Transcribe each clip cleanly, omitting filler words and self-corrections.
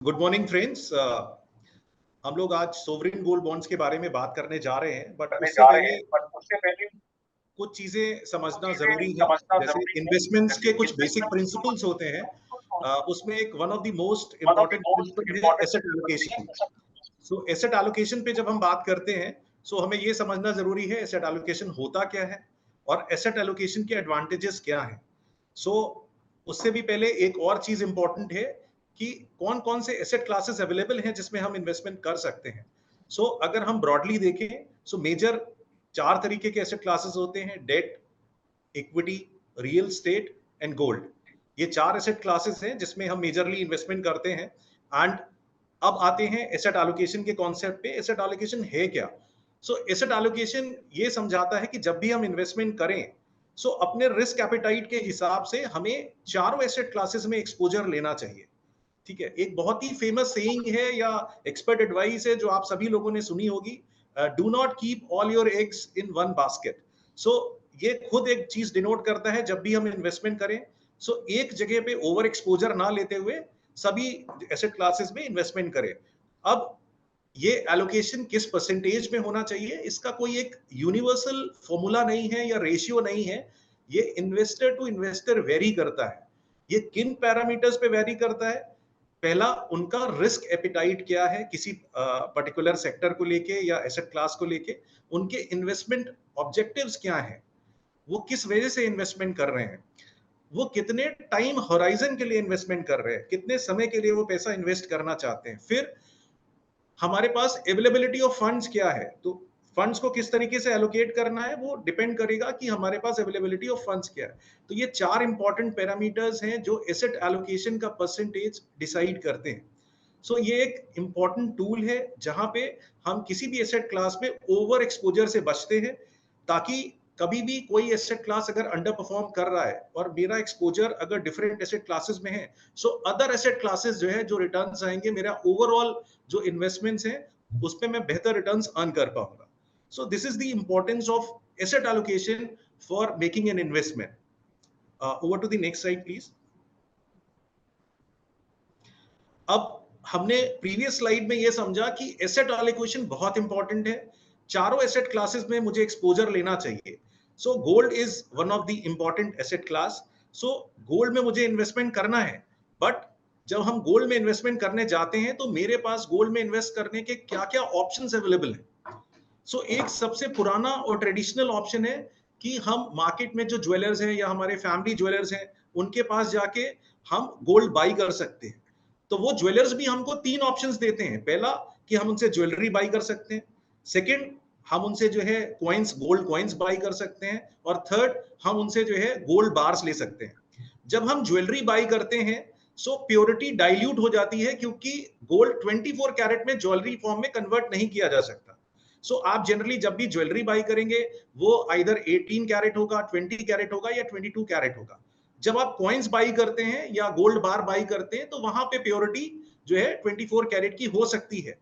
Good morning friends. हम लोग आज सोवरिन गोल्ड बॉन्ड्स के बारे में बात करने जा रहे हैं, बट उससे पहले कुछ चीजें समझना जरूरी है। जैसे इन्वेस्टमेंट्स के कुछ बेसिक प्रिंसिपल्स होते हैं, उसमें एक one of the most important principal है एसेट एलोकेशन। सो एसेट एलोकेशन पे जब हम बात करते हैं, सो हमें ये समझना जरूरी है एसेट एलोकेशन होता क्या है और एसेट एलोकेशन के एडवांटेजेस क्या हैं। सो उससे भी पहले एक और चीज इंपॉर्टेंट है कि कौन कौन से एसेट क्लासेस अवेलेबल हैं जिसमें हम इन्वेस्टमेंट कर सकते हैं। सो अगर हम ब्रॉडली देखें, सो मेजर 4 तरीके के एसेट क्लासेस होते हैं: debt, equity, real estate and gold. ये 4 एसेट क्लासेस हैं जिसमें हम मेजरली इन्वेस्टमेंट करते हैं। एंड अब आते हैं एसेट एलोकेशन के कॉन्सेप्ट पे। एसेट एलोकेशन है क्या? सो एसेट एलोकेशन ये समझाता है कि जब भी हम इन्वेस्टमेंट करें, सो अपने रिस्क एपेटाइट के हिसाब से हमें चारों एसेट क्लासेस में एक्सपोजर लेना चाहिए। ठीक है, एक बहुत ही फेमस सेइंग है या एक्सपर्ट एडवाइस है जो आप सभी लोगों ने सुनी होगी: do not keep all your eggs in one basket. So ये खुद एक चीज डिनोट करता है, जब भी हम इन्वेस्टमेंट करें, सो एक जगह पे ओवर एक्सपोजर ना लेते हुए सभी एसेट क्लासेस में इन्वेस्टमेंट करें। अब ये एलोकेशन किस परसेंटेज में होना चाहिए, इसका कोई एक यूनिवर्सल फॉर्मूला नहीं है या रेशियो नहीं है। ये इन्वेस्टर टू इन्वेस्टर वेरी करता है। ये किन पैरामीटर्स पे वेरी करता है? पहला, उनका रिस्क एपिटाइट क्या है किसी पर्टिकुलर सेक्टर को लेके या एसेट क्लास को लेके। उनके इन्वेस्टमेंट ऑब्जेक्टिव्स क्या हैं, वो किस वजह से इन्वेस्टमेंट कर रहे हैं, वो कितने टाइम होराइजन के लिए इन्वेस्टमेंट कर रहे हैं, कितने समय के लिए वो पैसा इन्वेस्ट करना चाहते हैं। फिर हमारे पास अवेलेबिलिटी ऑफ फंड्स क्या है, तो फंड्स को किस तरीके से एलोकेट करना है वो डिपेंड करेगा कि हमारे पास अवेलेबिलिटी ऑफ फंड्स क्या है। तो ये 4 इंपॉर्टेंट पैरामीटर्स हैं जो एसेट एलोकेशन का परसेंटेज डिसाइड करते हैं। सो ये एक इंपॉर्टेंट टूल है जहां पे हम किसी भी एसेट क्लास में ओवर एक्सपोजर से बचते हैं, ताकि कभी भी कोई एसेट क्लास अगर अंडर परफॉर्म कर रहा है और मेरा एक्सपोजर अगर डिफरेंट एसेट क्लासेस में है, सो अदर एसेट क्लासेस जो है जो रिटर्न्स आएंगे, मेरा ओवरऑल जो इन्वेस्टमेंट्स हैं उस पे मैं बेहतर रिटर्न्स अर्न कर पाऊंगा। So this is the importance of asset allocation for making an investment. Over to the next slide please. अब हमने प्रीवियस स्लाइड में यह समझा कि एसेट एलोकेशन बहुत इंपॉर्टेंट है। चारों एसेट क्लासेस में मुझे एक्सपोजर लेना चाहिए। So gold is one of the important asset class. So gold में मुझे इन्वेस्टमेंट करना है, बट जब हम गोल्ड में इन्वेस्टमेंट करने जाते हैं तो मेरे पास गोल्ड में इन्वेस्ट करने के क्या क्या ऑप्शंस अवेलेबल हैं। सो एक सबसे पुराना और ट्रेडिशनल ऑप्शन है कि हम मार्केट में जो ज्वेलर्स हैं या हमारे फैमिली ज्वेलर्स हैं उनके पास जाके हम गोल्ड बाई कर सकते हैं। तो वो ज्वेलर्स भी हमको 3 ऑप्शंस देते हैं। पहला, कि हम उनसे ज्वेलरी बाई कर सकते हैं। सेकंड, हम उनसे जो है कॉइंस, गोल्ड कॉइंस बाई कर सकते हैं। और थर्ड, हम उनसे जो है गोल्ड बार्स ले सकते हैं। जब हम ज्वेलरी बाई करते हैं, सो प्योरिटी डाइल्यूट हो जाती है, क्योंकि गोल्ड 24 कैरेट में ज्वेलरी फॉर्म में कन्वर्ट नहीं किया जा सकता। सो आप जनरली जब भी ज्वेलरी बाई करेंगे, वो आइदर 18 कैरेट होगा, 20 कैरेट होगा या 22 कैरेट होगा। जब आप कॉइंस बाई करते हैं या गोल्ड बार बाई करते हैं, तो वहां पे प्योरिटी जो है 24 कैरेट की हो सकती है।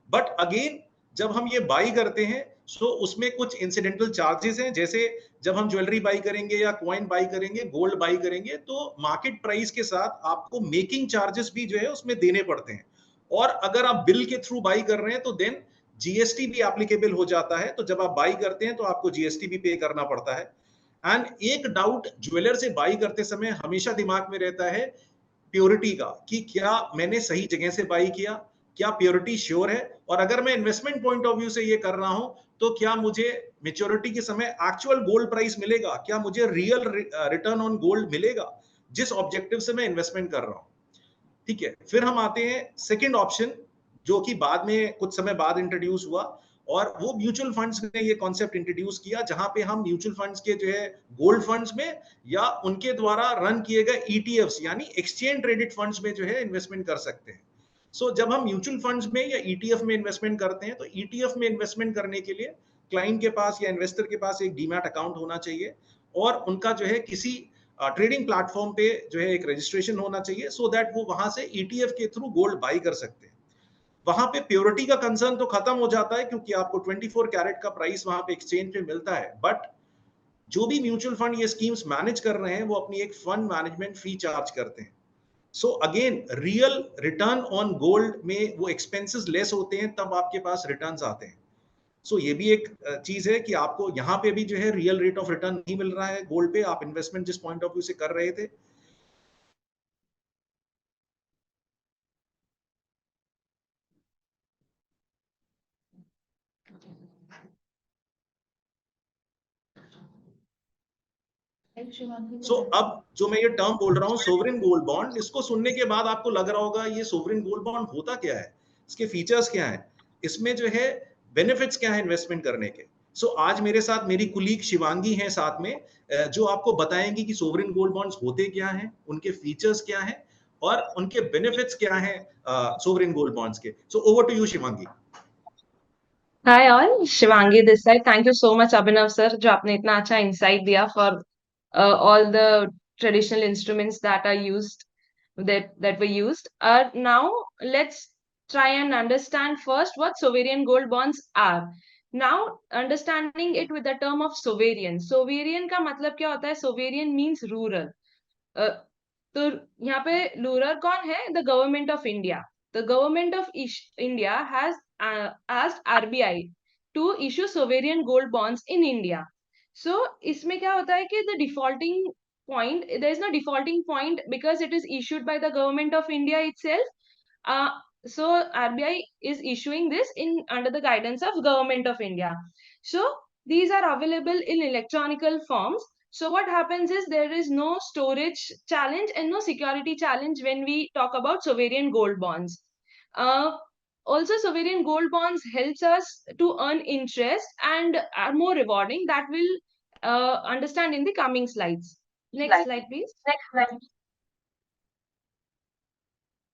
बट अगेन, जब हम ये बाई करते हैं, सो उसमें कुछ इंसिडेंटल चार्जेस हैं। जैसे जब हम ज्वेलरी बाई करेंगे या कॉइन बाई करेंगे, गोल्ड बाई करेंगे, तो मार्केट प्राइस के साथ आपको मेकिंग चार्जेस भी जो है उसमें देने पड़ते हैं। और अगर आप बिल के थ्रू बाई कर रहे हैं तो देन जीएसटी भी एप्लीकेबल हो जाता है। तो जब आप बाई करते हैं तो आपको जीएसटी भी पे करना पड़ता है। एंड एक डाउट ज्वेलर से बाई करते समय हमेशा दिमाग में रहता है प्योरिटी का, कि क्या मैंने सही जगह से बाई किया, क्या प्योरिटी श्योर है, और अगर मैं इन्वेस्टमेंट पॉइंट ऑफ व्यू से ये कर रहा हूं तो क्या मुझे मेच्योरिटी के समय एक्चुअल गोल्ड प्राइस मिलेगा, क्या मुझे रियल रिटर्न ऑन गोल्ड मिलेगा, जिस ऑब्जेक्टिव से मैं इन्वेस्टमेंट कर रहा हूं। ठीक है, फिर हम आते हैं सेकंड ऑप्शन, जो कि बाद में कुछ समय बाद इंट्रोड्यूस हुआ, और वो म्यूचुअल फंड्स ने ये कॉन्सेप्ट इंट्रोड्यूस किया, जहां पे हम म्यूचुअल फंड्स के जो है गोल्ड फंड्स में या उनके द्वारा रन किए गए ईटीएफ्स यानी एक्सचेंज ट्रेडेड फंड्स में जो है इन्वेस्टमेंट कर सकते हैं। सो जब हम म्यूचुअल फंड्स में या ईटीएफ में इन्वेस्टमेंट करते हैं, तो ईटीएफ में इन्वेस्टमेंट करने के लिए क्लाइंट के पास या इन्वेस्टर के पास एक डीमैट अकाउंट होना चाहिए, और उनका जो है किसी ट्रेडिंग प्लेटफॉर्म पे जो है एक रजिस्ट्रेशन होना चाहिए, सो दैट वो वहां से ईटीएफ के थ्रू गोल्ड बाई कर सकते हैं। वहां पे प्योरिटी का कंसर्न तो खत्म हो जाता है, क्योंकि आपको 24 कैरेट का प्राइस वहां पे एक्सचेंज पे मिलता है। बट जो भी म्यूचुअल फंड ये स्कीम्स मैनेज कर रहे हैं, वो अपनी एक फंड मैनेजमेंट फी चार्ज करते हैं। So again real return on gold में वो एक्सपेंसेस लेस होते हैं, तब आपके पास रिटर्न्स आते हैं। सो ये भी एक चीज है कि आपको यहाँ पे भी जो है रियल रेट ऑफ रिटर्न नहीं मिल रहा है गोल्ड पे, आप इन्वेस्टमेंट जिस पॉइंट ऑफ व्यू से कर रहे थे। सो अब जो मैं ये टर्म बोल रहा हूँ सोवरेन गोल्ड बॉन्ड, इसको सुनने के बाद आपको लग रहा होगा ये सोवरेन गोल्ड बॉन्ड होता क्या है, इसके फीचर्स क्या हैं, इसमें जो है बेनिफिट्स क्या है इन्वेस्टमेंट करने के। सो आज मेरे साथ मेरी कुलीग शिवांगी हैं साथ में, जो आपको बताएंगी कि सोवरेन गोल्ड बॉन्ड्स होते क्या हैं, उनके फीचर्स क्या हैं और उनके बेनिफिट्स क्या हैं सोवरेन गोल्ड बॉन्ड्स के। So over to you Shivangi. Hi all, Shivangi this side. Thank you so much Abhinav sir जो आपने इतना अच्छा insight दिया for all the traditional instruments that are used that were used. Now let's try and understand first what sovereign gold bonds are. Now understanding it with the term of sovereign. Sovereign का मतलब क्या होता है? Sovereign means rural. तो यहाँ पे rural कौन है? The government of India. The government of India has asked RBI to issue sovereign gold bonds in India. So इसमें क्या होता है कि the defaulting point, there is no defaulting point because it is issued by the government of India itself. So RBI is issuing this in under the guidance of government of India. So these are available in electronical forms. So what happens is there is no storage challenge and no security challenge when we talk about sovereign gold bonds. Also, sovereign gold bonds helps us to earn interest and are more rewarding. That will understand in the coming slides. Next slide, please. Next slide.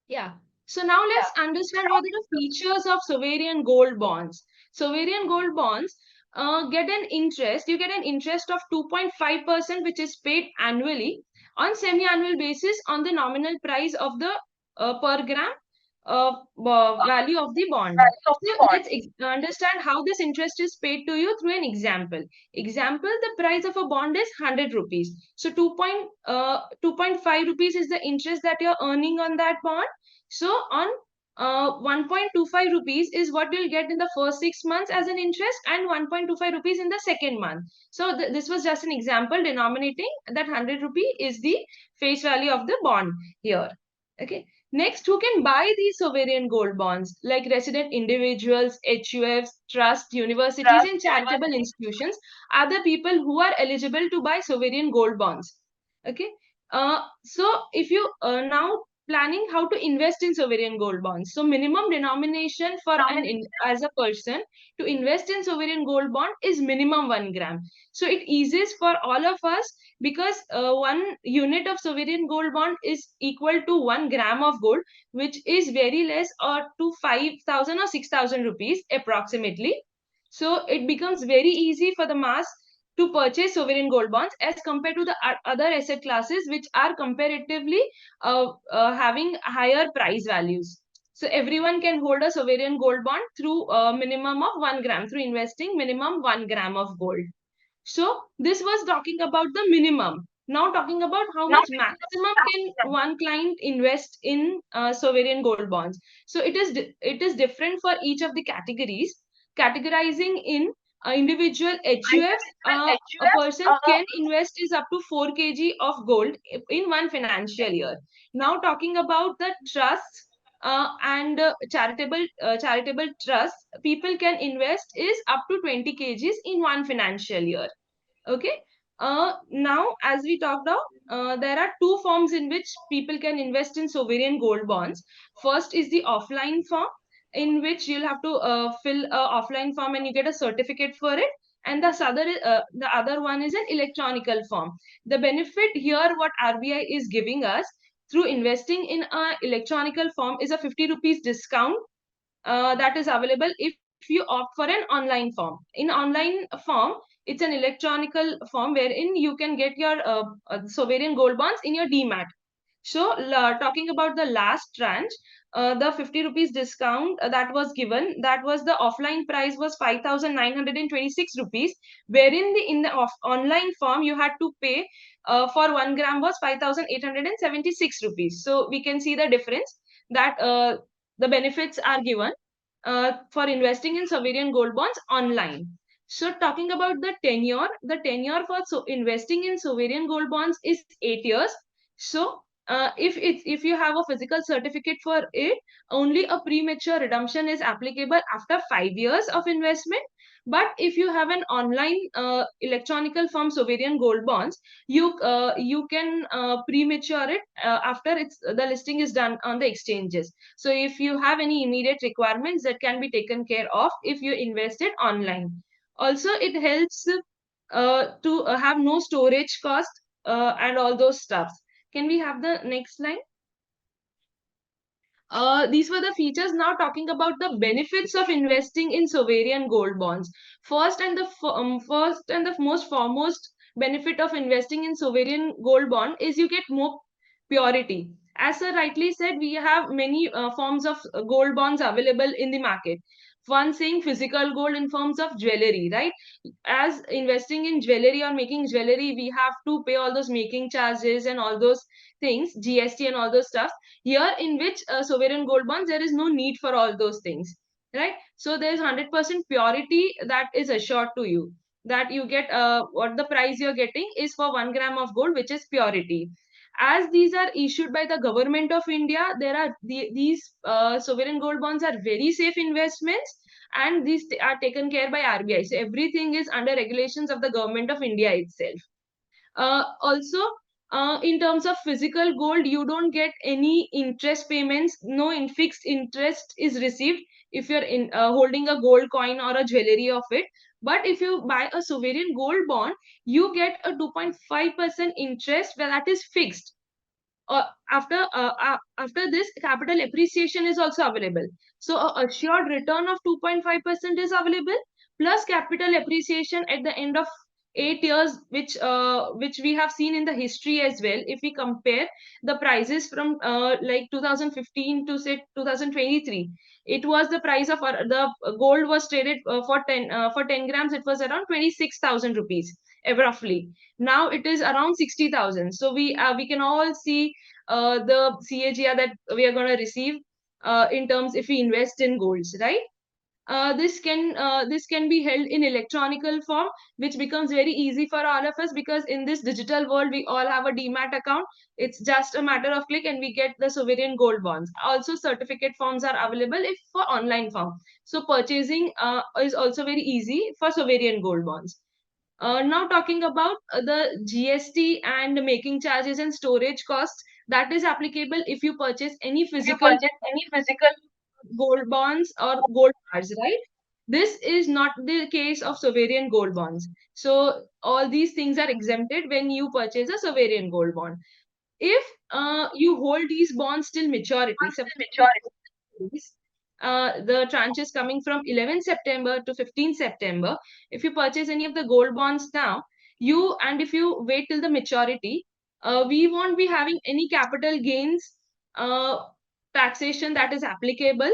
Yeah. So now let's understand what are the features of sovereign gold bonds. Sovereign gold bonds get an interest. You get an interest of 2.5%, which is paid annually on semi-annual basis on the nominal price of the per gram value of the bond. So let's understand how this interest is paid to you through an example. Example, the price of a bond is 100 rupees. So 2.5 rupees is the interest that you're earning on that bond. So on 1.25 rupees is what you'll get in the first 6 months as an interest and 1.25 rupees in the second month. So this was just an example denominating that 100 rupee is the face value of the bond here. Okay. Next, who can buy these sovereign gold bonds? Like resident individuals, HUFs, trust, universities, and charitable institutions are the people who are eligible to buy sovereign gold bonds. Okay. So if you now planning how to invest in sovereign gold bonds. So minimum denomination for as a person to invest in sovereign gold bond is minimum 1 gram. So it eases for all of us because 1 unit of sovereign gold bond is equal to 1 gram of gold, which is very less or to 5,000 or 6,000 rupees approximately. So it becomes very easy for the mass to purchase sovereign gold bonds as compared to the other asset classes which are comparatively having higher price values. So everyone can hold a sovereign gold bond through a minimum of 1 gram, through investing minimum 1 gram of gold. So this was talking about the minimum. Now talking about how much maximum can one client invest in sovereign gold bonds. So it is different for each of the categories. Categorizing in individual HUFs, a person can invest is up to 4 kg of gold in one financial year. Now talking about the trusts and charitable trusts, people can invest is up to 20 kgs in one financial year. Okay. Now, as we talked about, there are two forms in which people can invest in sovereign gold bonds. First is the offline form, in which you'll have to fill an offline form and you get a certificate for it. And the other one is an electronical form. The benefit here, what RBI is giving us through investing in an electronical form, is a 50 rupees discount that is available if you opt for an online form. In online form, it's an electronical form wherein you can get your sovereign gold bonds in your demat. So talking about the last tranche, the 50 rupees discount that was given, that was the offline price was 5,926 rupees, wherein in the online form you had to pay for 1 gram was 5,876 rupees. So we can see the difference, that the benefits are given for investing in sovereign gold bonds online. So talking about the tenure for investing in sovereign gold bonds is 8 years. So if you have a physical certificate for it, only a premature redemption is applicable after 5 years of investment. But if you have an online electronical form sovereign gold bonds, you can premature it after the listing is done on the exchanges. So if you have any immediate requirements, that can be taken care of if you invest it online. Also, it helps to have no storage cost and all those stuffs. Can we have the next slide? These were the features. Now talking about the benefits of investing in sovereign gold bonds. First and the most foremost benefit of investing in sovereign gold bond is you get more purity. As sir rightly said, we have many forms of gold bonds available in the market. One saying physical gold in forms of jewelry, right? As investing in jewelry or making jewelry, we have to pay all those making charges and all those things, GST and all those stuff. Here in which sovereign gold bonds, there is no need for all those things, right? So there is 100% purity that is assured to you, that you get what the price you're getting is for 1 gram of gold, which is purity. As these are issued by the government of India, these sovereign gold bonds are very safe investments, and these are taken care by RBI. So everything is under regulations of the government of India itself. Also, in terms of physical gold, you don't get any interest payments. No fixed interest is received if you're holding a gold coin or a jewelry of it. But if you buy a sovereign gold bond, you get a 2.5% interest, where that is fixed. After this, capital appreciation is also available. So a assured return of 2.5% is available, plus capital appreciation at the end of 8 years, which we have seen in the history as well. If we compare the prices from like 2015 to say 2023, it was the price of the gold was traded for 10 grams, it was around 26,000 rupees roughly. Now it is around 60,000. So we can all see the CAGR that we are going to receive in terms if we invest in golds, right? This can be held in electronical form, which becomes very easy for all of us, because in this digital world we all have a demat account. It's just a matter of click and we get the sovereign gold bonds. Also, certificate forms are available if for online form. So purchasing is also very easy for sovereign gold bonds. Now talking about the GST and making charges and storage costs, that is applicable if you purchase any physical gold bonds or gold bars, right? This is not the case of sovereign gold bonds. So all these things are exempted when you purchase a sovereign gold bond. If you hold these bonds till maturity, the tranches coming from 11 September to 15 September, if you purchase any of the gold bonds now, if you wait till the maturity, we won't be having any capital gains taxation that is applicable,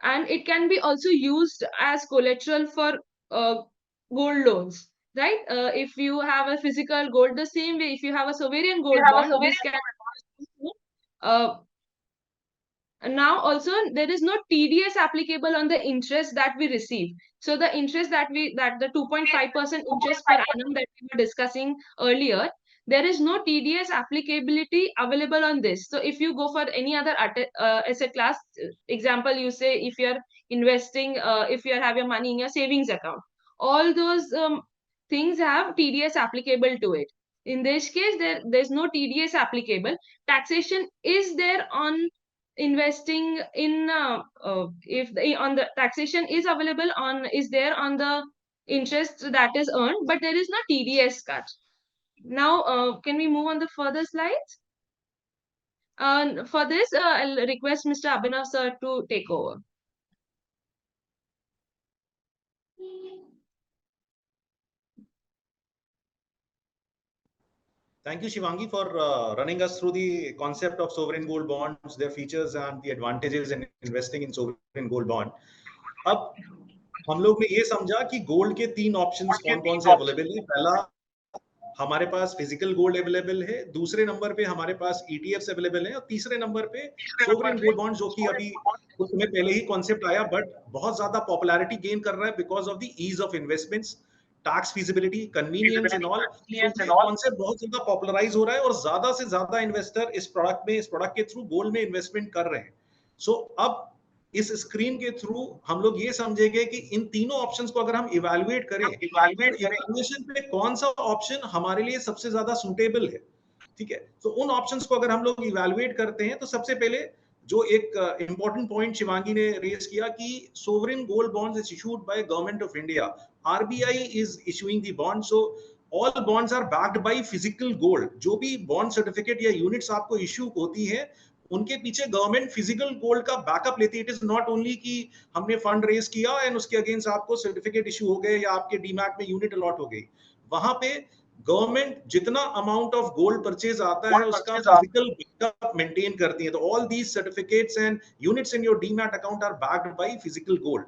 and it can be also used as collateral for gold loans, right? If you have a physical gold, the same way, if you have a sovereign gold bond, this can uh, now also there is no TDS applicable on the interest that we receive. So the interest that the 2.5% interest per annum that we were discussing earlier, there is no TDS applicability available on this. So if you go for any other asset class, example, you say if you're investing, if you have your money in your savings account, all those things have TDS applicable to it. In this case, there's no TDS applicable. Taxation is there on investing in if on the taxation is available on is there on the interest that is earned, but there is no TDS cut. Now can we move on the further slides? For this I'll request Mr. Abhinav sir to take over. Thank you, Shivangi, for running us through the concept of sovereign gold bonds, their features and the advantages in investing in sovereign gold bond. अब हम लोग ने ये समझा कि gold के 3 options कौन-कौन से अवेलेबल है। पहला, हमारे पास फिजिकल गोल्ड अवेलेबल है, दूसरे नंबर पे हमारे पास ETFs अवेलेबल है और तीसरे नंबर पे सोवरेन गोल्ड बॉन्ड, जो कि अभी कुछ समय पहले ही कॉन्सेप्ट आया बट बहुत ज्यादा पॉपुलैरिटी गेन कर रहा है because of the ease of investments, tax feasibility, convenience and all. Concept बहुत ज्यादा पॉपुलराइज हो रहा है और ज्यादा से ज्यादा इन्वेस्टर इस प्रोडक्ट के थ्रू गोल्ड में इन्वेस्टमेंट कर रहे हैं। सो अब इस स्क्रीन के थ्रू हम लोग ये समझेंगे कि इन तीनों ऑप्शंस को अगर हम इवैल्यूएट करें, इवैल्यूएशन पे कौन सा ऑप्शन हमारे लिए सबसे ज्यादा सूटेबल है। ठीक है, तो उन ऑप्शंस को अगर हम लोग इवैल्यूएट करते हैं तो सबसे पहले जो एक इंपॉर्टेंट पॉइंट शिवांगी ने रेज किया कि sovereign gold bonds is issued by government of India, RBI is issuing the bond, so all bonds are backed by physical gold. जो भी बॉन्ड सर्टिफिकेट या यूनिट्स आपको इश्यू होती है उनके पीछे गवर्नमेंट फिजिकल गोल्ड का बैकअप लेती है। इट इज नॉट ओनली कि हमने फंड रेज किया एंड उसके अगेंस्ट आपको सर्टिफिकेट इश्यू हो गए या आपके डीमैट में यूनिट अलॉट हो गई। वहां पे गवर्नमेंट जितना अमाउंट ऑफ गोल्ड परचेज आता है उसका फिजिकल बैकअप मेंटेन करती है। तो all these certificates and units in your demat account are backed by physical gold.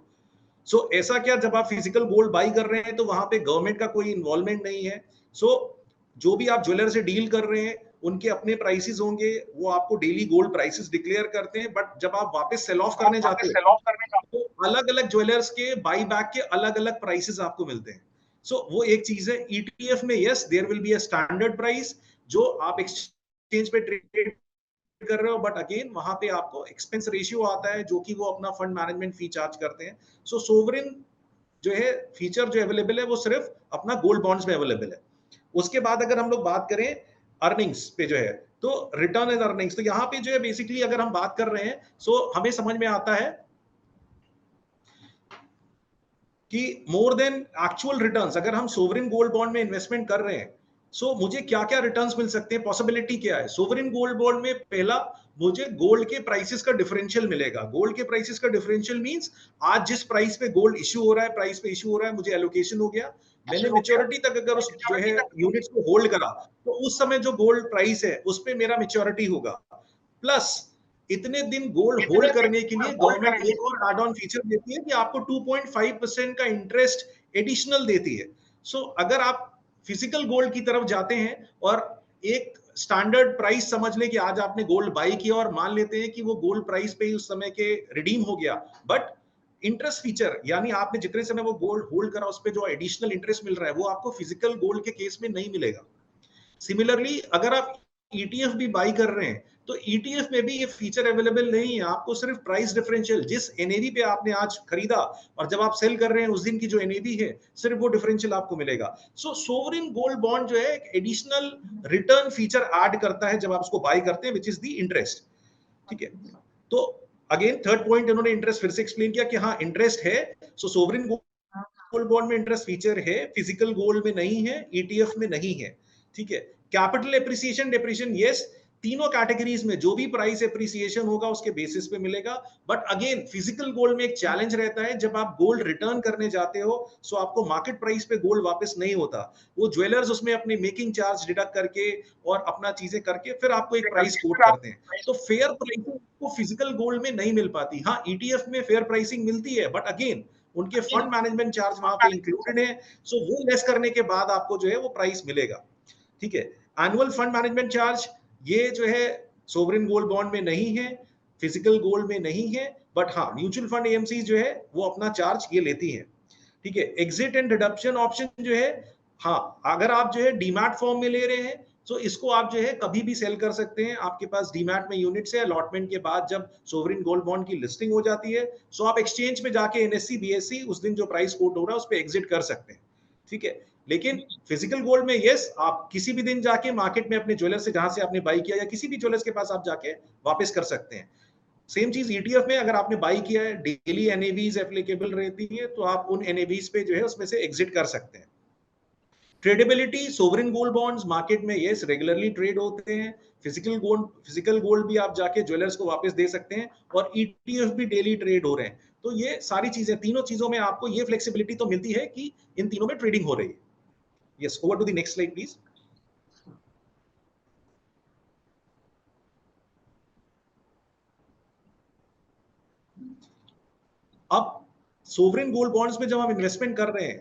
So ऐसा क्या, जब आप फिजिकल गोल्ड बाई कर रहे हैं तो वहां पे गवर्नमेंट का कोई इन्वॉल्वमेंट नहीं है। सो जो भी आप ज्वेलर से डील कर रहे हैं उनके अपने प्राइसेस होंगे, वो आपको डेली गोल्ड प्राइसेस डिक्लेयर करते हैं, बट जब आप वापस सेल ऑफ करने जाते हैं तो अलग अलग ज्वेलर्स के बाई बैक के अलग अलग प्राइसेस आपको मिलते हैं। सो वो एक चीज है। ETF में yes there will be a standard price जो आप एक्सचेंज पे ट्रेड कर रहे हो, बट अगेन वहां पे आपको एक्सपेंस रेशियो आता है जो कि वो अपना फंड मैनेजमेंट फी चार्ज करते हैं। सो सोवरेन जो है फीचर जो अवेलेबल है वो सिर्फ अपना गोल्ड बॉन्ड्स में अवेलेबल है। उसके बाद अगर हम लोग बात करें अर्निंग्स पे जो है, तो रिटर्न एंड अर्निंग्स, तो यहाँ पे जो है बेसिकली अगर हम बात कर रहे हैं सो हमें समझ में आता है कि मोर देन एक्चुअल रिटर्न्स, अगर हम सोवरेन गोल्ड बॉन्ड में इन्वेस्टमेंट कर रहे हैं सो मुझे क्या क्या रिटर्न्स मिल सकते हैं, पॉसिबिलिटी क्या है। सोवरेन गोल्ड बॉन्ड में पहला, मुझे गोल्ड के प्राइसेस का डिफरेंशियल मिलेगा। गोल्ड के प्राइसेस का डिफरेंशियल मींस आज जिस प्राइस पे गोल्ड इश्यू हो रहा है, प्राइस पे इश्यू हो रहा है, मुझे एलोकेशन हो गया, मैंने मेच्योरिटी तक अगर उस जो है यूनिट्स को होल्ड करा तो उस समय जो गोल्ड प्राइस है उस पे मेरा मेच्योरिटी होगा, प्लस इतने दिन गोल्ड होल्ड करने के लिए गवर्नमेंट एक और एड ऑन फीचर देती है कि आपको 2.5% का इंटरेस्ट एडिशनल देती है। सो अगर आप फिजिकल गोल्ड की तरफ जाते हैं और एक स्टैंडर्ड प्राइस समझ ले कि आज आपने गोल्ड बाई किया और मान लेते हैं कि वो गोल्ड प्राइस पे ही उस समय के रिडीम हो गया, बट इंटरेस्ट फीचर यानी आपने जितने समय वो गोल्ड होल्ड करा उस पे जो एडिशनल इंटरेस्ट मिल रहा है वो आपको फिजिकल गोल्ड के केस में नहीं मिलेगा। सिमिलरली अगर आप ETF भी बाई कर रहे हैं तो ETF में भी ये फीचर अवेलेबल नहीं है। आपको सिर्फ प्राइस डिफरेंशियल, जिस NAV पे आपने आज खरीदा और जब आप सेल कर रहे हैं उस दिन की जो NAV है, सिर्फ वो डिफरेंशियल आपको मिलेगा। सो सोवरेन गोल्ड बॉन्ड जो है एक एडिशनल रिटर्न फीचर ऐड करता है जब आप उसको बाई करते हैं, विच इज द इंटरेस्ट। ठीक है, तो अगेन थर्ड पॉइंट इन्होंने इंटरेस्ट फिर से एक्सप्लेन किया कि हाँ इंटरेस्ट है। सो सोवरेन गोल्ड बॉन्ड में इंटरेस्ट फीचर है, फिजिकल गोल्ड में नहीं है, ETF में नहीं है। ठीक है, कैपिटल एप्रिसिएशन डेप्रिसिएशन यस, तीनों कैटेगरीज में जो भी प्राइस एप्रिसिएशन होगा उसके बेसिस पे मिलेगा, बट अगेन फिजिकल गोल्ड में एक चैलेंज रहता है, जब आप गोल्ड रिटर्न करने जाते हो सो आपको मार्केट प्राइस पे गोल्ड वापस नहीं होता, वो ज्वेलर्स उसमें अपने मेकिंग चार्ज डिडक्ट करके और अपना चीजें करके फिर आपको एक प्राइस कोट करते हैं। तो फेयर प्राइसिंग को फिजिकल गोल्ड में नहीं मिल पाती। हाँ ETF में फेयर प्राइसिंग मिलती है, बट अगेन उनके फंड मैनेजमेंट चार्ज वहां पे इंक्लूडेड है, सो वो लेस करने के बाद आपको जो है वो प्राइस मिलेगा। ठीक है, एनुअल फंड मैनेजमेंट चार्ज ये जो है सोवरेन गोल्ड बॉन्ड में नहीं है, फिजिकल गोल्ड में नहीं है, बट हाँ म्यूचुअल फंड AMC जो है वो अपना चार्ज ये लेती है। ठीक है, एग्जिट एंड रिडम्पशन ऑप्शन जो है, हाँ अगर आप जो है डीमैट फॉर्म में ले रहे हैं तो इसको आप जो है कभी भी सेल कर सकते हैं। आपके पास डीमैट में यूनिट्स है, अलॉटमेंट के बाद जब सोवरेन गोल्ड बॉन्ड की लिस्टिंग हो जाती है सो आप एक्सचेंज में जाके NSE BSE उस दिन जो प्राइस कोट हो रहा है उस पर एग्जिट कर सकते हैं। ठीक है, लेकिन फिजिकल गोल्ड में यस आप किसी भी दिन जाके मार्केट में अपने ज्वेलर से जहां से आपने बाई किया या किसी भी ज्वेलर्स के पास आप जाके वापस कर सकते हैं। सेम चीज ETF में अगर आपने बाई किया है, डेली NAVs एप्लीकेबल रहती है तो आप उन NAVs पे जो है उसमें से एग्जिट कर सकते हैं। ट्रेडेबिलिटी, सोवरेन गोल्ड बॉन्ड्स मार्केट में यस रेगुलरली ट्रेड होते हैं। फिजिकल गोल्ड भी आप जाके ज्वेलर्स को वापस दे सकते हैं और ETF भी डेली ट्रेड हो रहे हैं। तो ये सारी चीजें, तीनों चीजों में आपको ये फ्लेक्सिबिलिटी तो मिलती है कि इन तीनों में ट्रेडिंग हो रही है। Yes, over to the next slide, please. अब सोवरेन गोल्ड बॉन्ड्स में जब हम इन्वेस्टमेंट कर रहे हैं,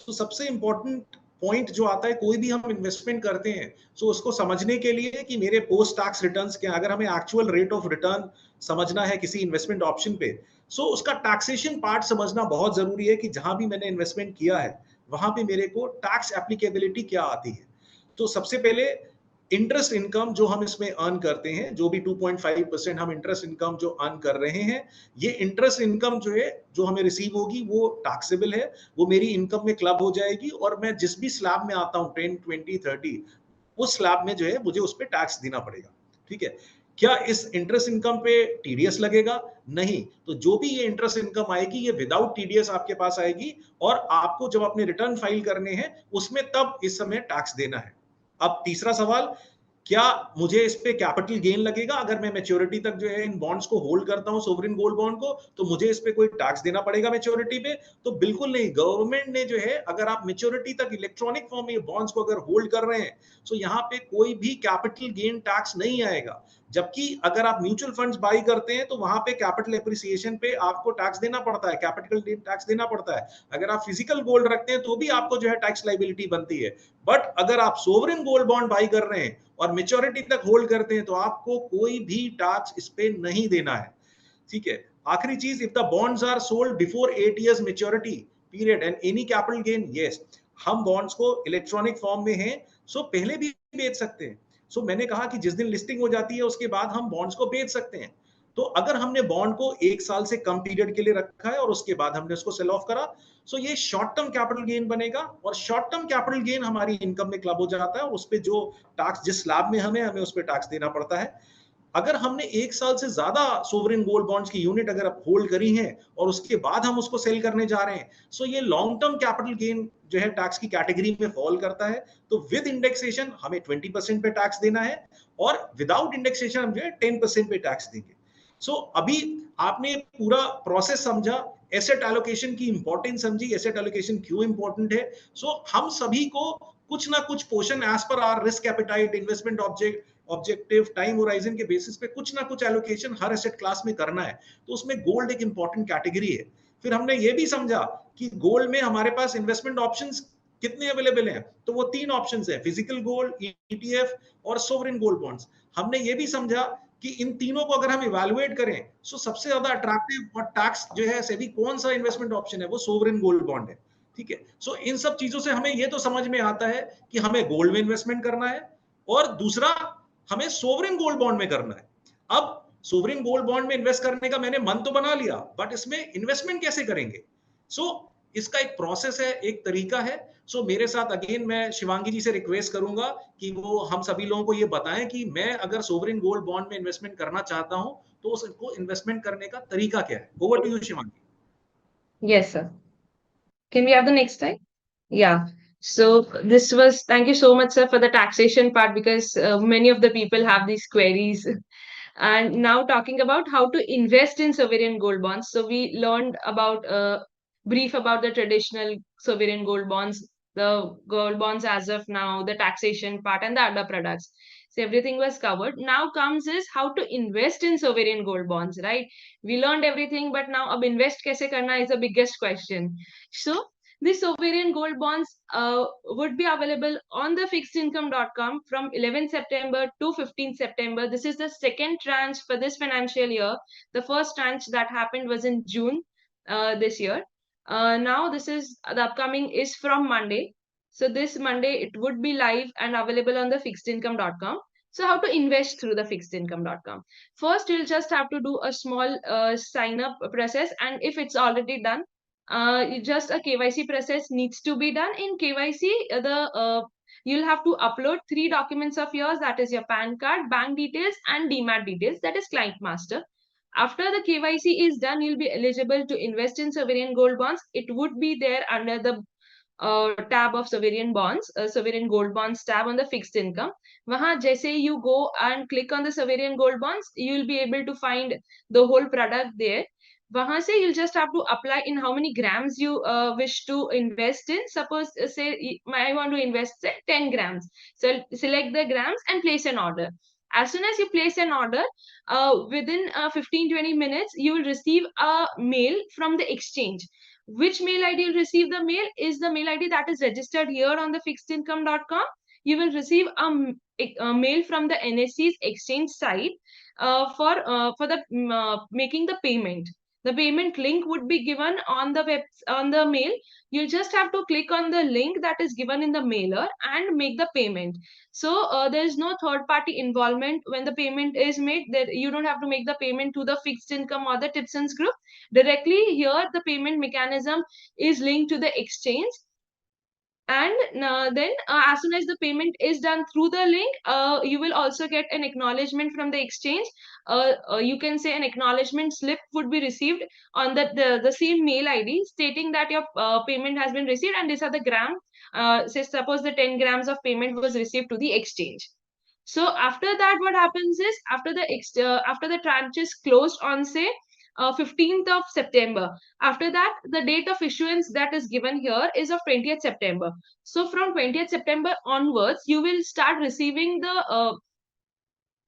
तो सबसे इंपॉर्टेंट पॉइंट जो आता है, कोई भी हम इन्वेस्टमेंट करते हैं, तो उसको समझने के लिए कि मेरे पोस्ट टैक्स रिटर्न्स क्या, अगर हमें एक्चुअल रेट ऑफ रिटर्न समझना है किसी इन्वेस्टमेंट ऑप्शन पे, सो उसका टैक्सेशन पार्ट समझना बहुत जरूरी है कि जहां भी मैंने इन्वेस्टमेंट किया है वहां पे मेरे को टैक्स एप्लीकेबिलिटी क्या आती है। तो सबसे पहले इंटरेस्ट इनकम जो हम इसमें अर्न करते हैं, जो भी 2.5% हम इंटरेस्ट इनकम जो अर्न कर रहे हैं, ये इंटरेस्ट इनकम जो है जो हमें रिसीव होगी वो टैक्सेबल है, वो मेरी इनकम में क्लब हो जाएगी, और मैं जिस भी स्लैब में आता हूँ 10, 20, 30, उस स्लैब में जो है मुझे उस पर टैक्स देना पड़ेगा। ठीक है, क्या इस इंटरेस्ट इनकम पे टीडीएस लगेगा? नहीं। तो जो भी ये इंटरेस्ट इनकम आएगी ये विदाउट टीडीएस आपके पास आएगी, और आपको जब अपने रिटर्न फाइल करने हैं उसमें तब इस समय टैक्स देना है। अब तीसरा सवाल, क्या मुझे इस पे कैपिटल गेन लगेगा? अगर मैं मैच्योरिटी तक जो है इन बॉन्ड्स को होल्ड करता हूं, सोवरेन गोल्ड बॉन्ड को, तो मुझे इस पे कोई टैक्स देना पड़ेगा मैच्योरिटी पे? तो बिल्कुल नहीं। गवर्नमेंट ने जो है, अगर आप मैच्योरिटी तक इलेक्ट्रॉनिक फॉर्म में बॉन्ड्स को अगर होल्ड कर रहे हैं, तो यहाँ पे कोई भी कैपिटल गेन टैक्स नहीं आएगा। जबकि अगर आप म्यूचुअल फंड्स बाई करते हैं तो वहां पे कैपिटल एप्रिसिएशन पे आपको टैक्स देना पड़ता है, कैपिटल गेन टैक्स देना पड़ता है। अगर आप फिजिकल गोल्ड रखते हैं तो भी आपको जो है टैक्स लाइबिलिटी बनती है। बट अगर आप सोवरेन गोल्ड बॉन्ड बाई कर रहे हैं और मेच्योरिटी तक होल्ड करते हैं तो आपको कोई भी टैक्स इस पे नहीं देना है। ठीक है, आखिरी चीज, if the bonds are sold before 8 years maturity period and any capital gain, yes, हम बॉन्ड्स को इलेक्ट्रॉनिक फॉर्म में हैं, सो पहले भी बेच सकते हैं। सो मैंने कहा कि जिस दिन लिस्टिंग हो जाती है उसके बाद हम बॉन्ड्स को बेच सकते हैं। तो अगर हमने बॉन्ड को 1 साल से कम पीरियड के लिए रखा है और उसके बाद हमने उसको सेल ऑफ करा, सो ये शॉर्ट टर्म कैपिटल गेन बनेगा, और शॉर्ट टर्म कैपिटल गेन हमारी इनकम में क्लब हो जाता है, और उस पर जो टैक्स जिस स्लैब में हमें उस पर टैक्स देना पड़ता है। अगर हमने 1 साल से ज्यादा सोवरेन गोल्ड बॉन्ड्स की यूनिट अगर होल्ड करी है और उसके बाद हम उसको सेल करने जा रहे हैं, सो ये लॉन्ग टर्म कैपिटल गेन जो है टैक्स की कैटेगरी में फॉल करता है। तो विद इंडेक्सेशन हमें 20% पे टैक्स देना है, और विदाउट इंडेक्सेशन हम जो है 10% पे टैक्स देंगे। सो अभी आपने पूरा प्रोसेस समझा, एसेट एलोकेशन की इंपॉर्टेंस समझी, एसेट एलोकेशन क्यों इंपॉर्टेंट है। सो हम सभी को कुछ ना कुछ portion as per our risk appetite, investment objective, time horizon के बेसिस पे कुछ ना कुछ एलोकेशन हर एसेट क्लास में करना है। तो उसमें गोल्ड एक इंपॉर्टेंट कैटेगरी है। फिर हमने ये भी समझा कि गोल्ड में हमारे पास इन्वेस्टमेंट ऑप्शंस कितने अवेलेबल हैं, तो वो 3 ऑप्शंस है, फिजिकल गोल्ड, ईटीएफ और सोवरेन गोल्ड बॉन्ड्स। हमने ये भी समझा कि इन तीनों को अगर हम इवैल्यूएट करें तो सबसे ज्यादा अट्रैक्टिव और टैक्स जो है सेबी कौन सा इन्वेस्टमेंट ऑप्शन है, वो सोवरेन गोल्ड बॉन्ड है। ठीक है, सो इन सब चीजों से हमें ये तो समझ में आता है कि हमें गोल्ड में इन्वेस्टमेंट करना है, और दूसरा हमें सोवरेन गोल्ड बॉन्ड में करना है। अब सोवरेन गोल्ड बॉन्ड में इन्वेस्ट करने का मैंने मन तो बना लिया, बट इसमें इन्वेस्टमेंट कैसे करेंगे? सो इसका एक प्रोसेस है, एक तरीका है। सो मेरे साथ अगेन मैं शिवांगी जी से रिक्वेस्ट करूंगा कि वो हम सभी लोगों को ये बताएं कि मैं अगर सोवरेन गोल्ड बॉन्ड में इन्वेस्टमेंट करना चाहता हूं तो उसको इन्वेस्टमेंट करने का तरीका क्या है। Over to you Shivangi. Yes, sir. Can we have the next slide? Yeah. So this was, thank you so much, sir, for the taxation part, because many of the people have these queries. And now talking about how to invest in sovereign gold bonds. So we learned about brief about the traditional sovereign gold bonds, the gold bonds as of now, the taxation part, and the other products. So everything was covered. Now comes is how to invest in sovereign gold bonds, right? We learned everything, but now ab invest kaise karna is the biggest question. So the sovereign gold bonds would be available on the fixedincome.com from 11 September to 15 September. This is the second tranche for this financial year. The first tranche that happened was in June this year. Now this is the upcoming is from Monday. So this Monday it would be live and available on the fixedincome.com. So how to invest through the fixedincome.com? First, you'll just have to do a small sign up process, and if it's already done, just a KYC process needs to be done. In KYC, you'll have to upload 3 documents of yours, that is your PAN card, bank details, and DMAT details, that is client master. After the KYC is done, you'll be eligible to invest in sovereign gold bonds. It would be there under the tab of sovereign bonds, sovereign gold bonds tab on the fixed income. Wahan jaise you go and click on the sovereign gold bonds, you'll be able to find the whole product there. Wahan se you'll just have to apply in how many grams you wish to invest in. Suppose say I want to invest say 10 grams. So select the grams and place an order. As soon as you place an order, within 15-20 minutes, you will receive a mail from the exchange. Which mail ID you'll receive the mail is the mail ID that is registered here on the fixedincome.com. You will receive a mail from the NSE's exchange site for the making the payment. The payment link would be given on the mail. You'll just have to click on the link that is given in the mailer and make the payment. So there is no third party involvement when the payment is made. That you don't have to make the payment to the fixed income or the Tipsons group directly. Here the payment mechanism is linked to the exchange, and then as soon as the payment is done through the link, you will also get an acknowledgement from the exchange. You can say an acknowledgement slip would be received on the same mail ID stating that your payment has been received, and these are the gram. Say suppose the 10 grams of payment was received to the exchange. So after that, what happens is after the tranche is closed on say 15th of September. After that, the date of issuance that is given here is of 20th September. So from 20th September onwards, you will start receiving the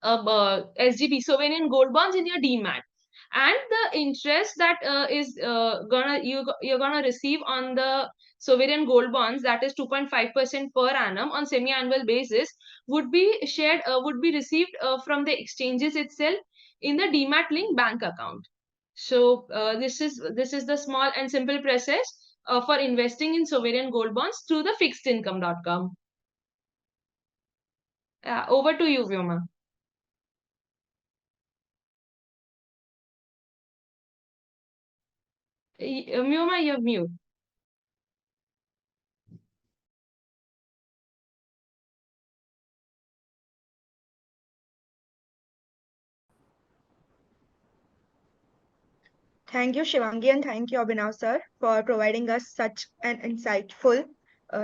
SGB, sovereign gold bonds, in your demat, and the interest that is you're gonna receive on the sovereign gold bonds, that is 2.5% per annum on semi-annual basis, would be received from the exchanges itself in the demat link bank account. So this is the small and simple process for investing in sovereign gold bonds through the fixedincome.com. Over to you, Vyoma. Vyoma, you're mute. Thank you, Shivangi, and thank you, Abhinav sir, for providing us such an insightful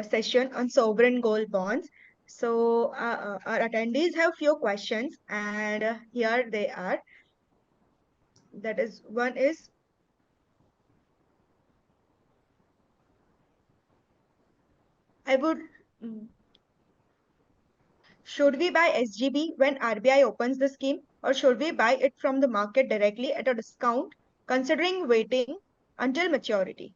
session on sovereign gold bonds. So our attendees have few questions, and here they are. That is, one is, should we buy SGB when RBI opens the scheme, or should we buy it from the market directly at a discount, considering waiting until maturity?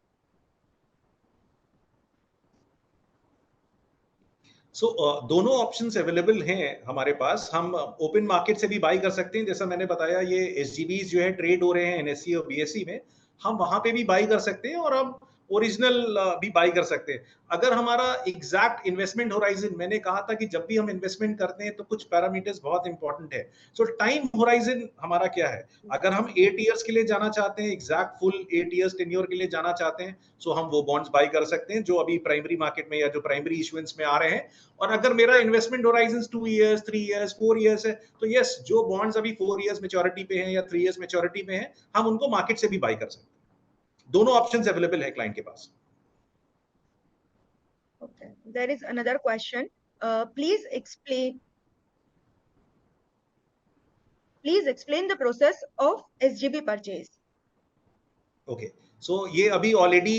सो दोनों options available हैं हमारे पास. हम open market से भी by कर सकते हैं, जैसा मैंने बताया ये एसजीबीज जो है ट्रेड हो रहे हैं एनएससी और बीएसई में, हम वहां पे भी बाई कर सकते हैं और हम ओरिजिनल भी बाई कर सकते हैं. अगर हमारा एग्जैक्ट इन्वेस्टमेंट होराइजन, मैंने कहा था कि जब भी हम इन्वेस्टमेंट करते हैं तो कुछ पैरामीटर्स बहुत इंपॉर्टेंट है. सो टाइम होराइजन हमारा क्या है, अगर हम 8 इयर्स के लिए जाना चाहते हैं, एग्जैक्ट फुल 8 इयर्स टेन्योर के लिए जाना चाहते हैं, सो हम वो बॉन्ड्स बाई कर सकते हैं जो अभी प्राइमरी मार्केट में या जो प्राइमरी इशुएंस में आ रहे हैं. और अगर मेरा investment horizon 2 years 3 years 4 years है, तो यस, जो बॉन्ड्स अभी 4 इयर्स मैच्योरिटी पे हैं या 3 इयर्स मैच्योरिटी पे हैं, हम उनको मार्केट से भी बाई कर सकते हैं. दोनों ऑप्शंस अवेलेबल है क्लाइंट के पास. Okay, there is another question. Please explain the process of SGB purchase. Okay, so ये अभी ऑलरेडी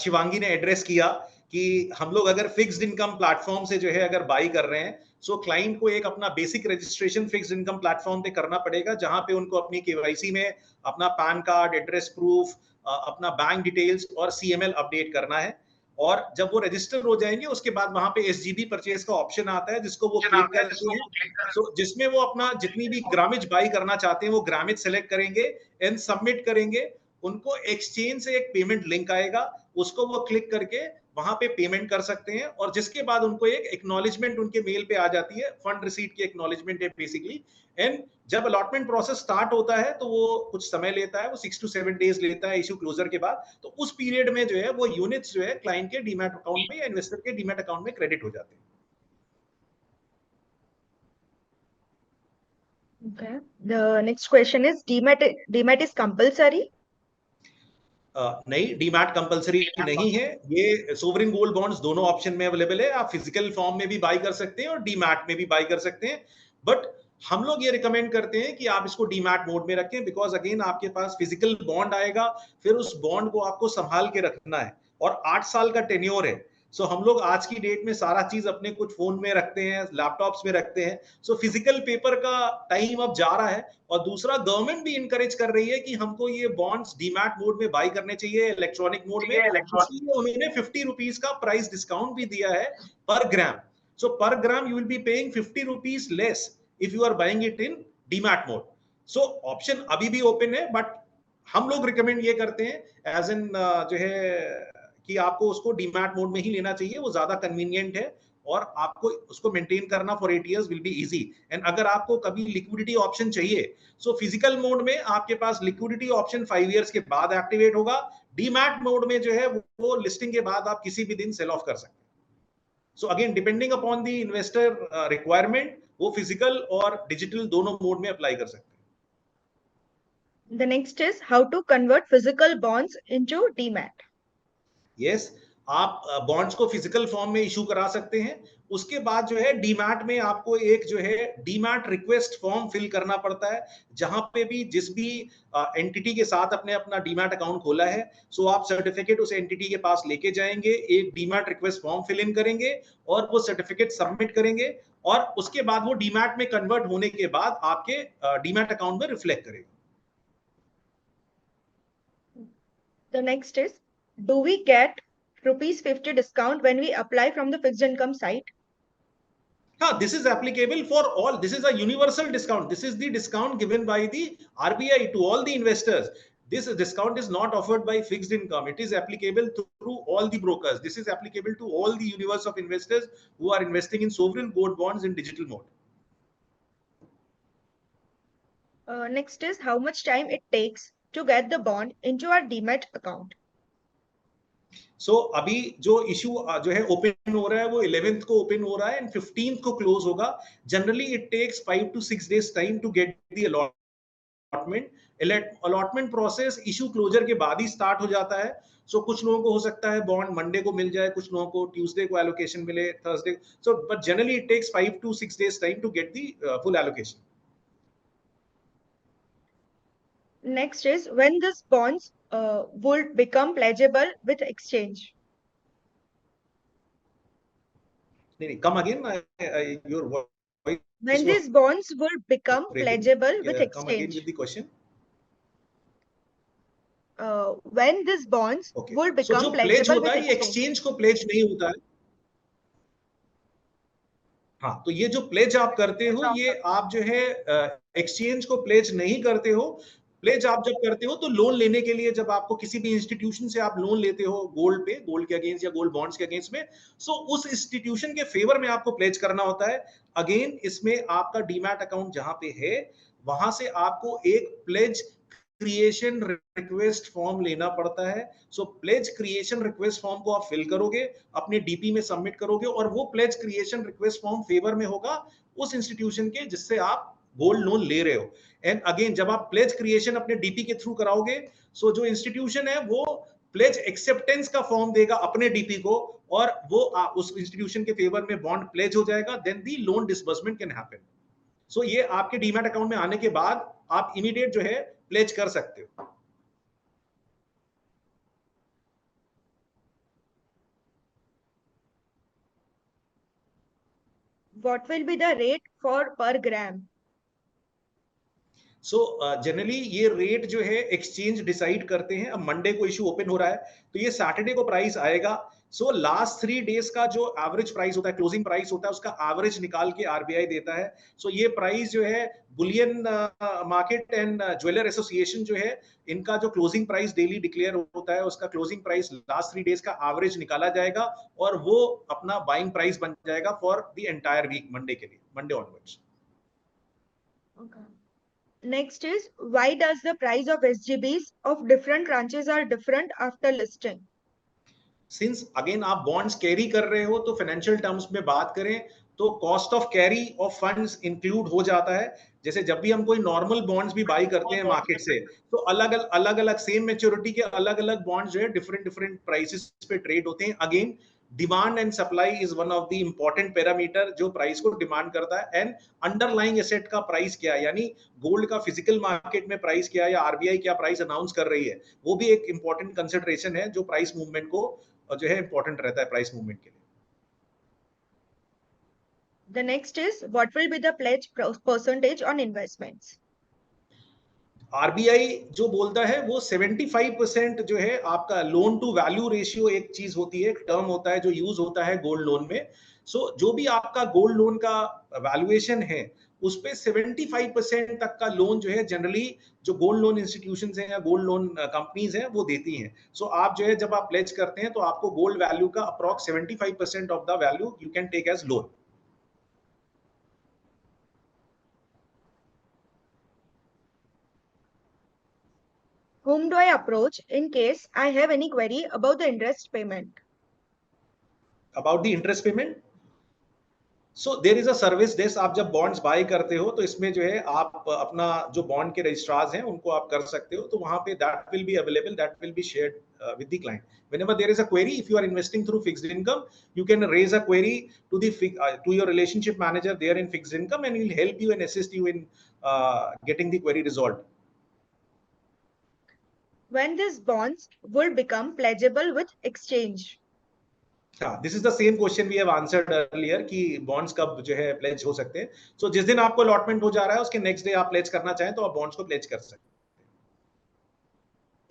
शिवांगी ने एड्रेस किया कि हम लोग अगर फिक्स्ड इनकम प्लेटफॉर्म से जो है अगर बाई कर रहे हैं, सो क्लाइंट को एक अपना basic registration fixed income platform पे करना पड़ेगा, जहां पे उनको अपनी केवाईसी में अपना पैन कार्ड, एड्रेस प्रूफ, अपना बैंक डिटेल्स और सीएमएल अपडेट करना है. और जब वो रजिस्टर हो जाएंगे उसके बाद वहां पे एसजीबी परचेज का ऑप्शन आता है, जिसको वो क्लिक करते हैं. सो जिसमें वो अपना जितनी भी ग्रामेज बाई करना चाहते हैं वो ग्रामेज सेलेक्ट करेंगे एंड सबमिट करेंगे. उनको एक्सचेंज से एक पेमेंट लिंक आएगा, उसको वो क्लिक करके वहां पे पेमेंट कर सकते हैं, और जिसके बाद उनको एक एक्नॉलेजमेंट उनके मेल पे आ जाती है, फंड रिसीट की एक्नॉलेजमेंट है बेसिकली. एंड जब अलॉटमेंट प्रोसेस स्टार्ट होता है तो वो कुछ समय लेता है, वो 6 to 7 डेज लेता है इशू क्लोजर के बाद. तो उस पीरियड में जो है वो यूनिट्स जो है क्लाइंट के डीमैट अकाउंट में या इन्वेस्टर के डीमैट अकाउंट में क्रेडिट हो जाते हैं. Okay. The next question is, demat is compulsory? नहीं, डीमैट कंपलसरी नहीं है. ये सोवरेन गोल्ड बॉन्ड्स दोनों ऑप्शन में अवेलेबल है. आप फिजिकल फॉर्म में भी बाई कर सकते हैं और डीमैट में भी बाई कर सकते हैं. बट हम लोग ये रिकमेंड करते हैं कि आप इसको डीमैट मोड में रखें, बिकॉज अगेन आपके पास फिजिकल बॉन्ड आएगा, फिर उस बॉन्ड को आपको संभाल के रखना है, और 8 साल का टेन्योर है. सो हम लोग आज की डेट में सारा चीज अपने कुछ फोन में रखते हैं, लैपटॉप्स में रखते हैं। सो फिजिकल पेपर का टाइम अब जा रहा है। और दूसरा, गवर्नमेंट भी इनकरेज कर रही है कि हमको ये बॉन्ड्स डीमैट मोड में बाई करने चाहिए, इलेक्ट्रॉनिक मोड में। इसलिए उन्होंने 50 रुपीज का प्राइस डिस्काउंट भी दिया है पर gram. So per gram you will be paying 50 rupees less if you are buying it in demat mode. So option अभी भी ओपन है, बट हम लोग रिकमेंड ये करते हैं एज एन जो है कि आपको उसको डीमैट मोड में ही लेना चाहिए, वो ज्यादा कन्वीनियंट है और आपको उसको मेंटेन करना for 8 years will be easy. And अगर आपको कभी लिक्विडिटी ऑप्शन चाहिए, सो फिजिकल मोड में आपके पास लिक्विडिटी ऑप्शन 5 years के बाद एक्टिवेट होगा। डीमैट मोड में जो है वो लिस्टिंग के बाद आप किसी भी दिन सेल ऑफ कर सकते हैं। So again depending upon the investor requirement, वो फिजिकल और डिजिटल दोनों मोड में अप्लाई कर सकते हैं। The next is how to convert physical bonds into DMAT. Yes, आप बॉन्ड्स को फिजिकल फॉर्म में इशू करा सकते हैं। उसके बाद जो है डीमैट में आपको एक जो है डीमैट रिक्वेस्ट फॉर्म फिल करना पड़ता है, जहां पे भी जिस भी एंटिटी के साथ अपने अपना डीमैट अकाउंट खोला है, सो आप सर्टिफिकेट उस एंटिटी के पास लेके जाएंगे, एक demat request form fill in करेंगे और वो सर्टिफिकेट सबमिट करेंगे और उसके बाद वो डीमैट में कन्वर्ट होने के बाद आपके डीमैट अकाउंट में रिफ्लेक्ट करेगा। The next is, do we get ₹50 discount when we apply from the fixed income site? This is applicable for all. This is a universal discount. This is the discount given by the RBI to all the investors. This discount is not offered by fixed income. It is applicable through all the brokers. This is applicable to all the universe of investors who are investing in sovereign gold bonds in digital mode. Next is, how much time it takes to get the bond into our DMAT account? So अभी जो issue जो है open हो रहा है वो 11th को open हो रहा है एंड 15th को क्लोज होगा। Generally it takes 5 to 6 days time to get the allotment process issue closure के बाद ही स्टार्ट हो जाता है। सो कुछ लोगों को हो सकता है बॉन्ड मंडे को मिल जाए, कुछ लोगों को ट्यूसडे को एलोकेशन मिले, Thursday. So but generally it takes 5 to 6 days time to get the full allocation. Next is, when these bonds would become pledgeable with exchange? Come again, your voice. When these bonds would become pledgeable with exchange? Come again with the question. When these bonds would become so pledgeable with exchange? exchange को pledge नहीं होता है। हाँ, तो ये जो pledge आप करते हो, ये आप जो है एक्सचेंज को प्लेज नहीं करते हो। प्लेज आप जब करते हो तो लोन लेने के लिए, जब आपको किसी भी इंस्टीट्यूशन से आप लोन लेते हो गोल्ड पे, गोल्ड के अगेंस्ट या गोल्ड बॉन्ड्स के अगेंस्ट में, सो उस इंस्टीट्यूशन के फेवर में आपको प्लेज करना होता है। अगेन इसमें आपका डीमैट अकाउंट जहां पे है, वहां से आपको एक प्लेज क्रिएशन रिक्वेस्ट फॉर्म लेना पड़ता है। सो प्लेज क्रिएशन रिक्वेस्ट फॉर्म को आप फिल करोगे, अपने डीपी में सबमिट करोगे और वो pledge creation request form favour में होगा उस इंस्टीट्यूशन के जिससे आप गोल्ड लोन ले रहे हो। एंड अगेन जब आप प्लेज क्रिएशन अपने डीपी के थ्रू कराओगे, सो जो इंस्टीट्यूशन है वो प्लेज एक्सेप्टेंस का फॉर्म देगा अपने डीपी को और वो उस इंस्टीट्यूशन के फेवर में बॉन्ड प्लेज हो जाएगा। Then the loan disbursement can happen. So ये आपके डीमैट अकाउंट में आने के बाद आप इमीडिएट जो है प्लेज कर सकते हो। What will be the rate for per gram? So generally ये रेट जो है एक्सचेंज डिसाइड करते हैं। अब मंडे को इशू ओपन हो रहा है तो ये सैटरडे को प्राइस आएगा। सो लास्ट 3 डेज का जो एवरेज प्राइस होता है, क्लोजिंग प्राइस होता है, उसका एवरेज निकाल के आरबीआई देता है। सो ये प्राइस जो है Boolean market and jeweller association जो है, इनका जो क्लोजिंग प्राइस डेली डिक्लेयर होता है, उसका क्लोजिंग प्राइस लास्ट 3 डेज का एवरेज निकाला जाएगा और वो अपना बाइंग प्राइस बन जाएगा for the entire week, Monday के लिए, Monday onwards. Next is, why does the price of SGBs of different tranches are different after listing? Since again आप बॉन्ड्स कैरी कर रहे हो तो फाइनेंशियल टर्म्स में बात करें तो cost of carry off funds include हो जाता है। जैसे जब भी हम कोई नॉर्मल बॉन्ड्स भी बाई करते हैं मार्केट से, तो अलग अलग सेम मैच्योरिटी के अलग अलग बॉन्ड्स जो है डिफरेंट प्राइसेस पे ट्रेड होते हैं। Again demand and supply is one of the important parameter जो प्राइस को डिमांड करता है। एंड अंडरलाइंग एसेट का प्राइस क्या है, यानी गोल्ड का फिजिकल मार्केट में प्राइस क्या है या आरबीआई क्या प्राइस अनाउंस कर रही है, वो भी एक इंपॉर्टेंट कंसिडरेशन है जो प्राइस मूवमेंट को जो है इंपॉर्टेंट रहता है प्राइस मूवमेंट के लिए। The next is what will be the pledge percentage on investments? RBI जो बोलता है वो 75% जो है आपका लोन टू वैल्यू रेशियो एक चीज होती है, एक टर्म होता है जो यूज होता है गोल्ड लोन में। जो भी आपका गोल्ड लोन का वैल्यूएशन है उस पे 75% तक का लोन जो है जनरली जो गोल्ड लोन इंस्टीट्यूशंस हैं या गोल्ड लोन कंपनीज हैं वो देती हैं। आप जो है जब आप प्लेज करते हैं तो आपको गोल्ड वैल्यू का approx 75% of the value you can take as loan. Whom do I approach in case I have any query about the interest payment? About the interest payment? So there is a service desk। आप जब bonds bye करते हो तो इसमें जो है आप अपना जो बॉन्ड के रजिस्ट्रार्स हैं उनको आप कर सकते हो, तो वहां पे that will be available, that will be shared with the client whenever there is a query। if you are investing through fixed income you can raise a query to the to your relationship manager there in fixed income and he will help you and assist you in getting the query resolved। When these bonds will become pledgeable with exchange? This is the same question we have answered earlier कि bonds कब जो है pledge हो सकते हैं। जिस दिन आपको अलॉटमेंट हो जा रहा है उसके नेक्स्ट डे आप प्लेज करना चाहें तो आप बॉन्ड्स को प्लेज कर सकते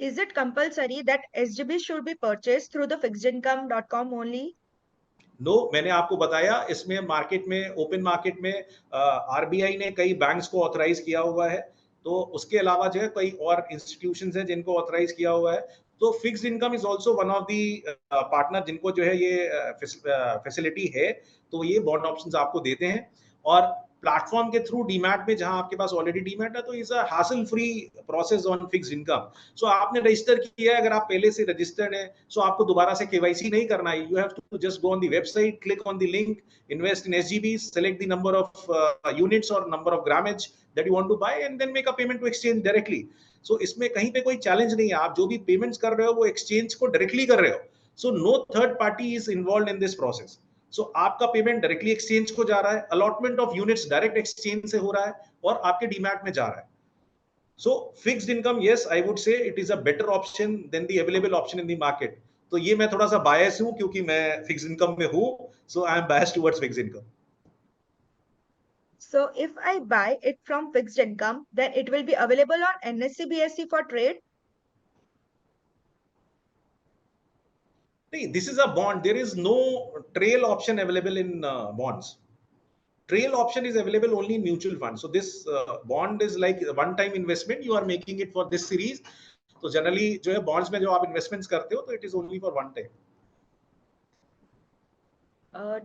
हैं। Is it compulsory that SGB should be purchased through the fixedincome.com only? No मैंने आपको बताया इसमें मार्केट में ओपन मार्केट में आरबीआई ने कई बैंक्स को ऑथराइज किया हुआ है, तो उसके अलावा जो है कई और इंस्टीट्यूशंस हैं जिनको ऑथराइज किया हुआ है। तो fixed income is also one of the partner जिनको जो है ये फैसिलिटी है, तो ये बॉन्ड ऑप्शंस आपको देते हैं। और प्लेटफॉर्म के थ्रू डीमैट में जहां आपके पास ऑलरेडी डीमैट है तो इज अ हासिल free process on fixed income. आपने रजिस्टर किया है, अगर आप पहले से रजिस्टर्ड है आपको दोबारा से केवाईसी नहीं करना है। You have to just go on the website, click on the link, invest in SGB, select the number of units और number of grammage that you want to buy and then make a payment to exchange directly. इसमें कहीं पे कोई challenge नहीं है, आप जो भी पेमेंट्स कर रहे हो वो एक्सचेंज को डायरेक्टली कर रहे हो। No third party is involve in this process. आपका पेमेंट डायरेक्टली एक्सचेंज को जा रहा है, allotment of units direct exchange से हो रहा है और आपके डीमैट में जा रहा है। Fixed income, yes, I would say it is a better option than the available option in the market। तो ये मैं थोड़ा सा बायस हूं क्योंकि मैं फिक्स्ड इनकम में हूं, so I am biased towards fixed income। So if I buy it from fixed income, then it will be available on NSE BSE for trade? This is a bond, there is no trail option available in bonds। Trail option is available only in mutual funds। This bond is like a one time investment, you are making it for this series। Generally जो है bonds में जो आप investments करते हो तो it is only for one time.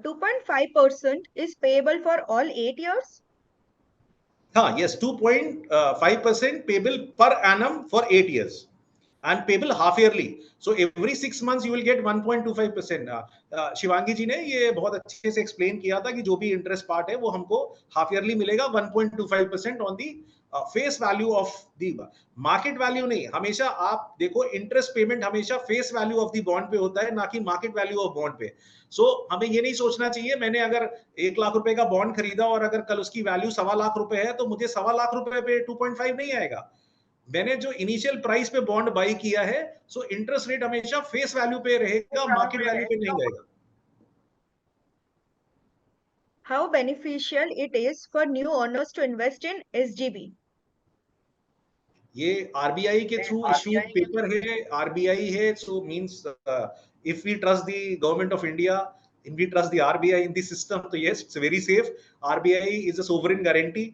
2.5% is payable for all 8 years? हाँ, yes, 2.5% payable per annum for 8 years and payable half yearly। every 6 months you will get 1.25%। Shivangi जी ने ये बहुत अच्छे से एक्सप्लेन किया था कि जो भी इंटरेस्ट पार्ट है वो हमको हाफ ईयरली मिलेगा 1.25% on the face value of the market value. नहीं, हमेशा आप देखो इंटरेस्ट पेमेंट हमेशा face value of the bond पे होता है, ना कि मार्केट वैल्यू ऑफ बॉन्ड पे। हमें ये नहीं सोचना चाहिए मैंने अगर 1 लाख रुपए का बॉन्ड खरीदा और अगर कल उसकी वैल्यू 1.25 लाख रुपए है तो मुझे 1.25 लाख रुपए पे 2.5 नहीं आएगा। मैंने जो इनिशियल प्राइस पे बॉन्ड बाई किया है इंटरेस्ट रेट हमेशा फेस वैल्यू पे रहेगा, मार्केट वैल्यू पे नहीं रहेगा। How beneficial it is for new owners to invest in SGB? ये आरबीआई के थ्रू इश्यूड पेपर है, आरबीआई है, means if we trust the government of India, if we trust the RBI in the system, तो yes, it's very safe। RBI is a sovereign guarantee।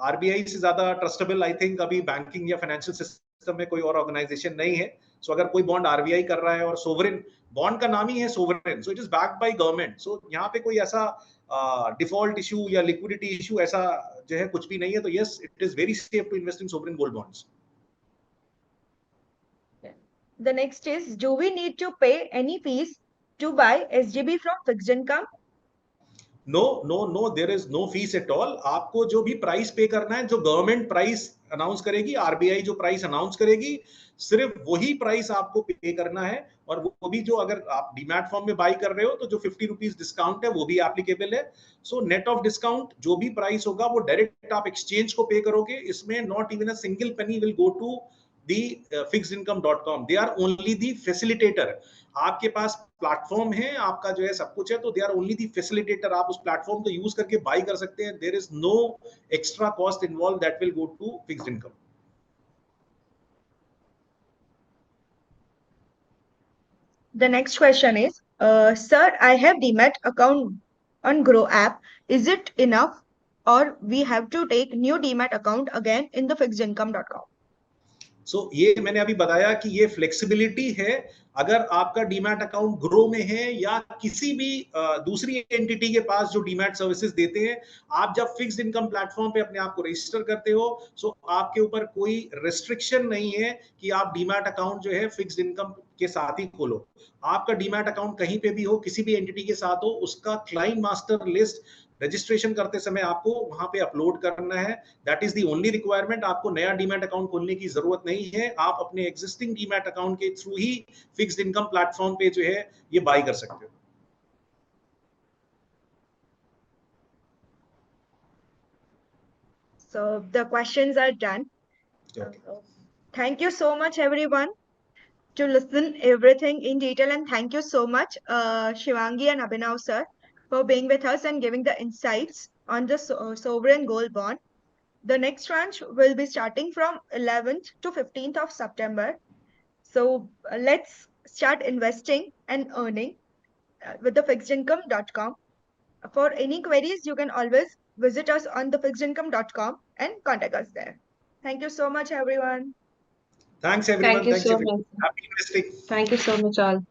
RBI से ज्यादा trustable I think अभी banking या financial system में कोई और organisation नहीं है। अगर कोई बॉन्ड आरबीआई कर रहा है और सोवरेन, बॉन्ड का नाम ही है sovereign, it is backed by government. यहाँ पे कोई ऐसा डिफॉल्ट इशू या लिक्विडिटी इशू ऐसा जो है कुछ भी नहीं है। तो yes, it is very safe to invest in sovereign gold bonds. The next is, do we need to pay any fees to buy SGB from fixed income? No, there is no fees at all. आपको जो भी price pay करना है, जो government price announce करेगी, RBI जो price announce करेगी, सिर्फ वही प्राइस आपको पे करना है। और वो भी जो अगर आप डीमैट फॉर्म में बाई कर रहे हो तो जो 50 रुपीज डिस्काउंट है वो भी एप्लीकेबल है। नेट ऑफ डिस्काउंट जो भी प्राइस होगा वो डायरेक्ट आप एक्सचेंज को पे करोगे। इसमें not even a single penny will go to the fixedincome.com. They are only the facilitator. आपके पास प्लेटफॉर्म है, आपका जो है सब कुछ है, तो they are only the facilitator. आप उस प्लेटफॉर्म को यूज करके बाई कर सकते हैं. There is no extra cost involve that will go to fixed income. The next question is, sir, I have Demat account on Grow app. Is it enough, or we have to take new Demat account again in the fixedincome.com? सो ये मैंने अभी बताया कि ये flexibility है. अगर आपका demat account grow में है या किसी भी दूसरी एंटिटी के पास जो डीमैट सर्विसेज देते हैं, आप जब फिक्स्ड इनकम प्लेटफॉर्म पे अपने आप को रजिस्टर करते हो, सो आपके ऊपर कोई रिस्ट्रिक्शन नहीं है कि आप डीमैट अकाउंट जो है फिक्स्ड इनकम के साथ ही खोलो. आपका डीमैट अकाउंट कहीं पे भी हो, किसी भी एंटिटी के साथ हो, उसका क्लाइंट मास्टर लिस्ट रजिस्ट्रेशन करते समय आपको वहां पे अपलोड करना है. That is the only requirement. आपको नया डीमैट अकाउंट खोलने की जरूरत नहीं है. आप अपने एग्जिस्टिंग डीमैट अकाउंट के थ्रू ही फिक्स्ड इनकम प्लेटफॉर्म पे जो है ये बाय कर सकते हो. So the questions are done. Okay. Thank you so much, everyone, to listen everything in detail, and thank you so much, Shivangi and Abhinav sir, for being with us and giving the insights on the sovereign gold bond. The next tranche will be starting from 11th to 15th of September. So let's start investing and earning with the fixedincome.com. For any queries, you can always visit us on the fixedincome.com and contact us there. Thank you so much, everyone. Thanks everyone. Thank you Thanks so everyone. much. Happy investing. Thank you so much, all.